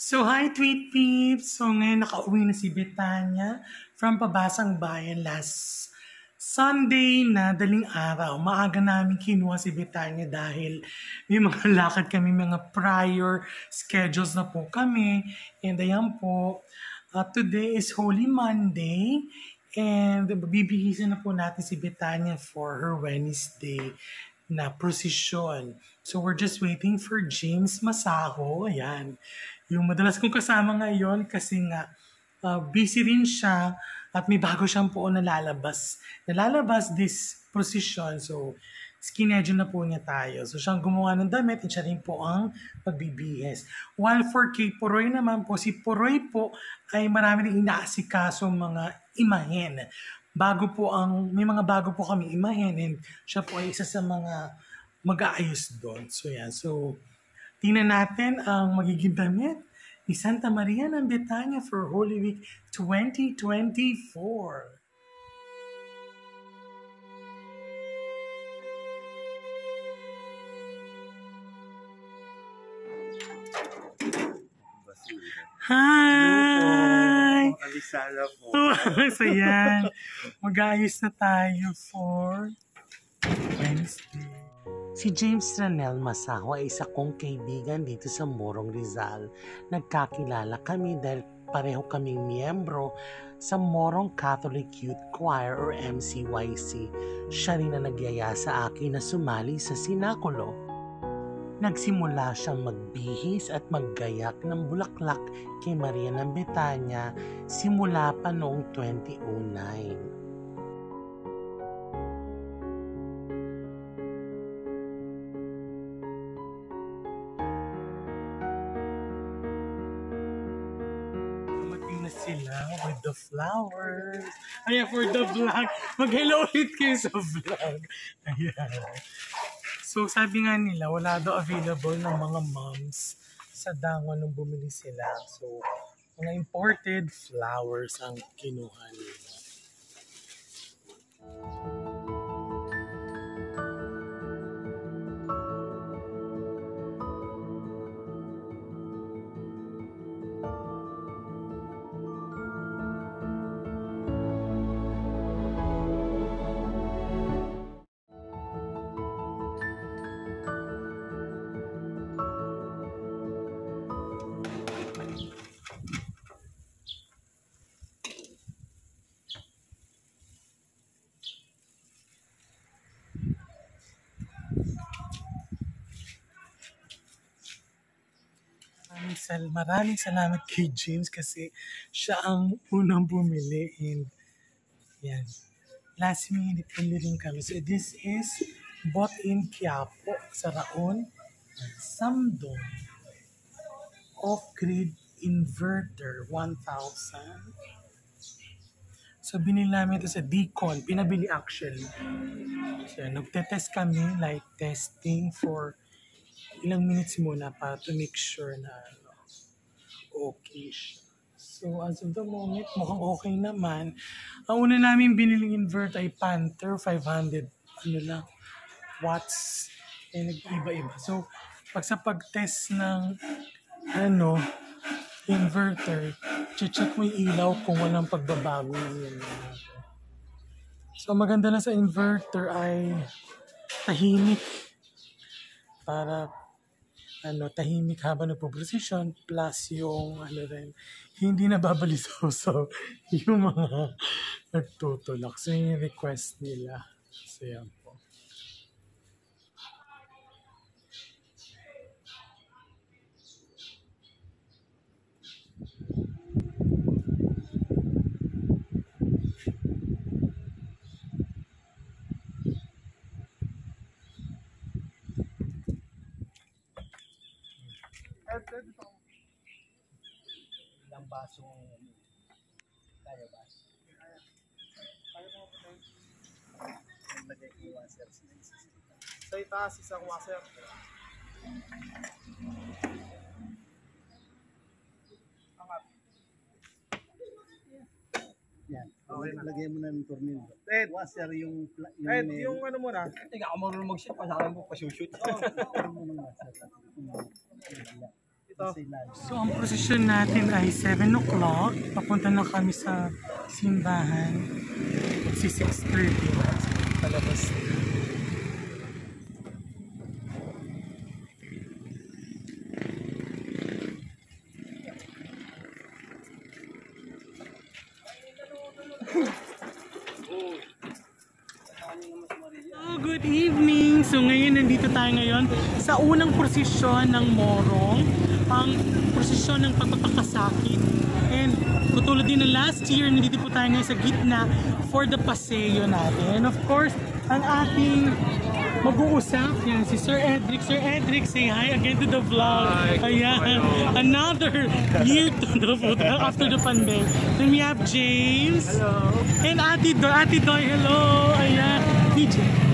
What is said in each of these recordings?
So, hi Tweet Peeps! So, ngayon nakauwi na si Betania from Pabasang Bayan last Sunday na daling araw. Maaga namin kinuha si Betania dahil may mga lakad kami, mga prior schedules na po kami. And ayan po, today is Holy Monday. And bibihisan na po natin si Betania for her Wednesday na prosesyon. So we're just waiting for James Masaho. Ayan. Yung madalas kong kasama ngayon kasi nga busy rin siya at may bago siyang po nalalabas. Nalalabas this prosesyon. So skinedule na po niya tayo. So siyang gumawa ng damit at siya rin po ang pagbibihis. While for kay Poroy naman po, si Poroy po ay marami rin inaasikaso mga imahen. May mga bago po kami imahen and siya po ay isa sa mga mag-aayos doon. So yan, so tingnan natin ang magiging damit ni Santa Maria ng Betania for Holy Week 2024. Hi! Alisala po. So yan, mag-aayos na tayo for Wednesday. Si James Ranel Masaho ay isa kong kaibigan dito sa Morong Rizal. Nagkakilala kami dahil pareho kaming miyembro sa Morong Catholic Youth Choir or MCYC. Siya rin na nagyaya sa akin na sumali sa sinakulo. Nagsimula siyang magbihis at maggayak ng bulaklak kay Maria ng Betania simula pa noong 2009. Sila with the flowers. Ayan, for the vlog. Mag-hello ulit kayo sa vlog. Ayan. So, sabi nga nila, wala daw available ng mga moms sa Dangon nung bumili sila. So, mga imported flowers ang kinuha nila. Maraming salamat kay James kasi siya ang unang bumili and yan. Last minute bumili rin kami. So this is bought in Quiapo sa Raon. Samdong off-grid inverter 1,000. So binili namin ito sa Deacon. Pinabili actually. So nagtetest kami, like testing for ilang minutes muna para to make sure na okay siya. So as of the moment, mukhang okay naman. Ang una namin biniling inverter ay Panther 500 watts. Nag-iba-iba. So sa pag-test ng inverter, check mo yung ilaw kung walang pagbabago yun. So maganda na sa inverter ay tahimik para tahimik habang nagpo-precision plus yung hindi nababalitaw so yung mga nagtutulak. So yung request nila. So yan po. Ilang basong kaya ba? Kaya mo po tayo. Naglagay ko yung washer. Sa itaas, isang washer. Angat. Yan. Okay, lagay mo na ng tornilyo. Ed, washer yung Ed, yung ano mo na. Hindi ako marunong mag-shop. Pasakan ko pa-shoot. Ito. So ang prosesyon natin ay 7 o'clock. Papunta na kami sa simbahan. Si 6:30. Palabas. Oh, good evening! So ngayon nandito tayo ngayon sa unang prosesyon ng Morong, ang prosesyon ng pagpapakasakit. And katulad din ng last year, nandito po tayo ngayon sa gitna for the paseo natin. And of course, ang ating mag-uusap yan si Sir Edric. Sir Edric, say hi again to the vlog. Ayan, another year to the after the pandemic. Then we have James. Hello. And Ate Doy, hello. Ayan,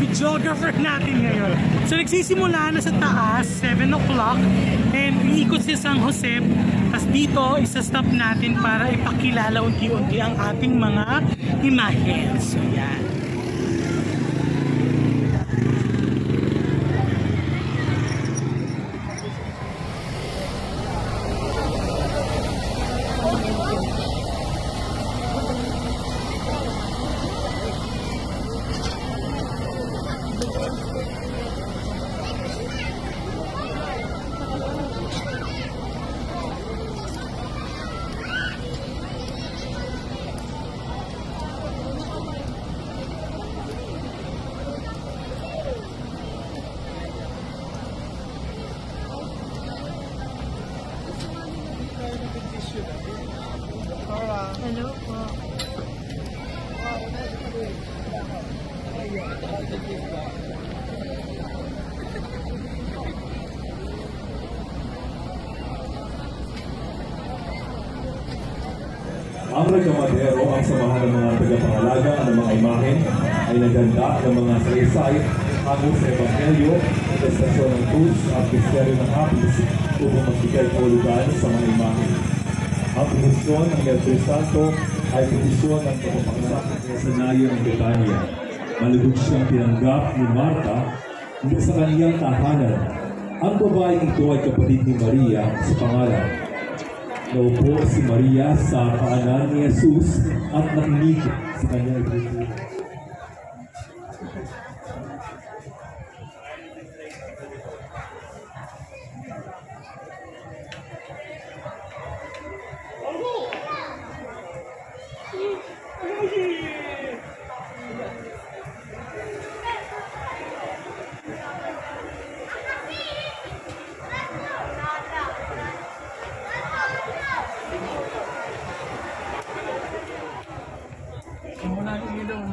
videographer natin ngayon. So nagsisimula na sa taas, 7 o'clock. And iikot si San Jose. Tapos dito, isa-stop natin para ipakilala unti-unti ang ating mga imahen. So yan. Hello po. Ang Regamadero, ang samahan ng mga tagapangalaga ng mga imahen, ay naganda ng mga salaysay hango sa Evangelyo, prestasyon ng krus at misteryo ng hapis upang magbigay kahulugan sa mga imahen. Ang posisyon ng Merkury Santo ay posisyon ng pagpapakasakit sa senario ng Betania. Malugod siyang tinanggap ni Marta sa kaniyang tahanan. Ang babaeng ito ay kapatid ni Maria sa pangalan. Naupo si Maria sa paanan ni Jesus at nakinig sa kanyang ibigay. Wala yung ilaw.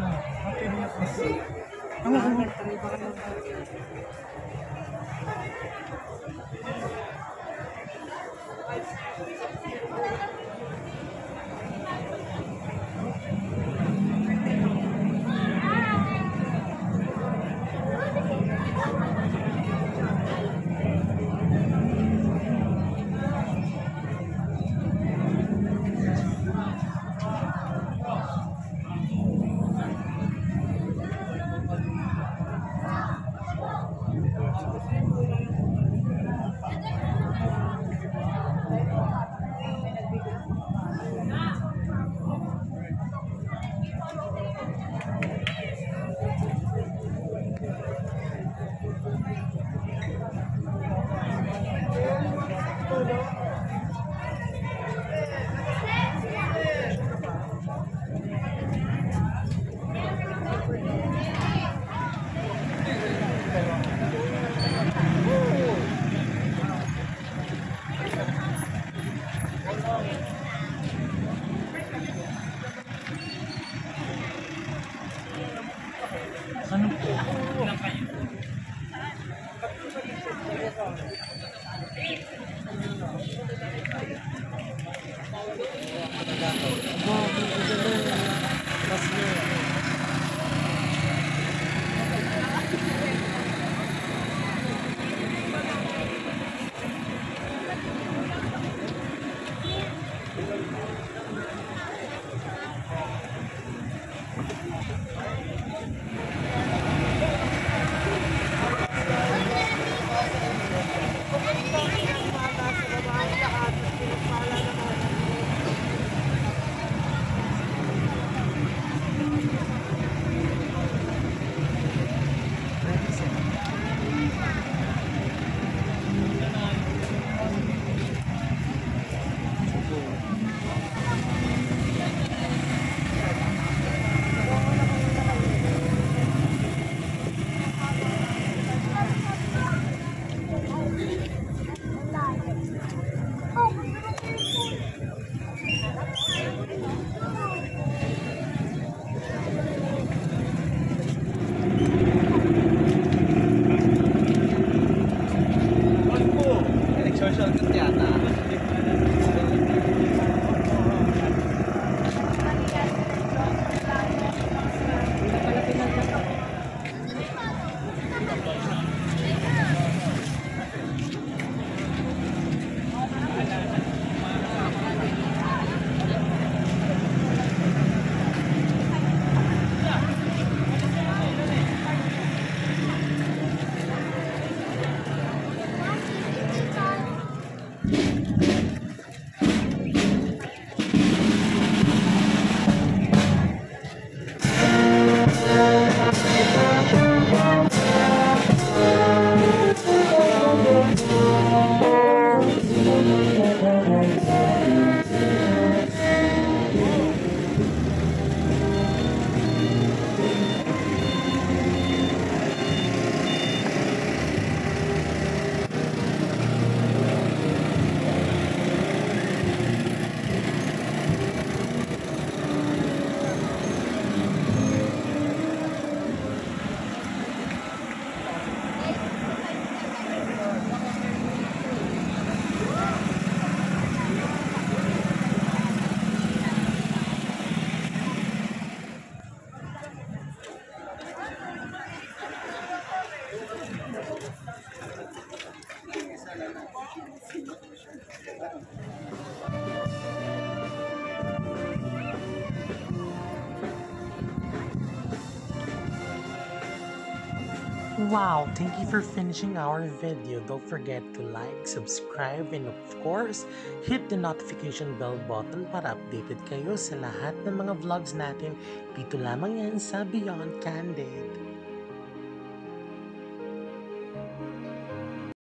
Wow, thank you for finishing our video. Don't forget to like, subscribe, and of course, hit the notification bell button para updated kayo sa lahat ng mga vlogs natin. Dito lamang yan sa Beyond Candid.